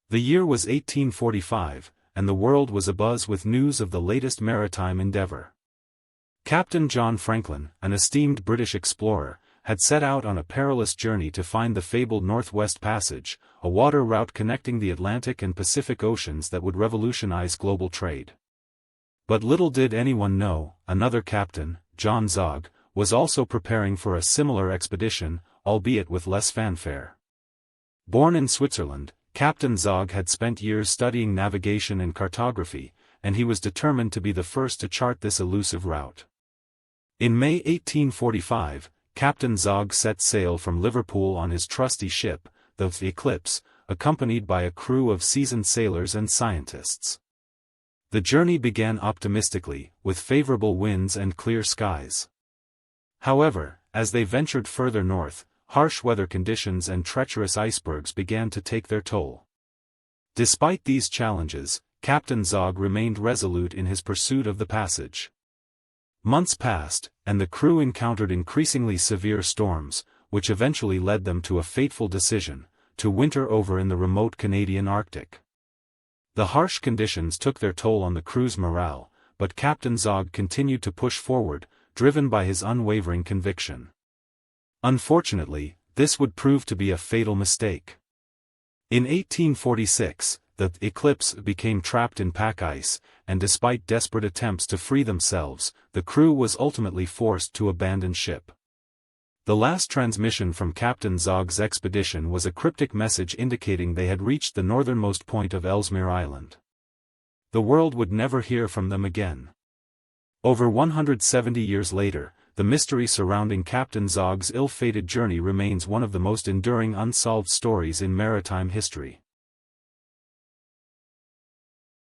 The year was 1845, and the world was abuzz with news of the latest maritime endeavor. Captain John Franklin, an esteemed British explorer, had set out on a perilous journey to find the fabled Northwest Passage, a water route connecting the Atlantic and Pacific Oceans that would revolutionize global trade. But little did anyone know, another captain, John Zogg, was also preparing for a similar expedition, albeit with less fanfare. Born in Switzerland, Captain Zogg had spent years studying navigation and cartography, and he was determined to be the first to chart this elusive route. In May 1845, Captain Zogg set sail from Liverpool on his trusty ship, the Eclipse, accompanied by a crew of seasoned sailors and scientists. The journey began optimistically, with favorable winds and clear skies. However, as they ventured further north, harsh weather conditions and treacherous icebergs began to take their toll. Despite these challenges, Captain Zogg remained resolute in his pursuit of the passage. Months passed, and the crew encountered increasingly severe storms, which eventually led them to a fateful decision: to winter over in the remote Canadian Arctic. The harsh conditions took their toll on the crew's morale, but Captain Zogg continued to push forward, driven by his unwavering conviction. Unfortunately, this would prove to be a fatal mistake. In 1846, the Eclipse became trapped in pack ice, and despite desperate attempts to free themselves, the crew was ultimately forced to abandon ship. The last transmission from Captain Zogg's expedition was a cryptic message indicating they had reached the northernmost point of Ellesmere Island. The world would never hear from them again. Over 170 years later, the mystery surrounding Captain Zogg's ill-fated journey remains one of the most enduring unsolved stories in maritime history.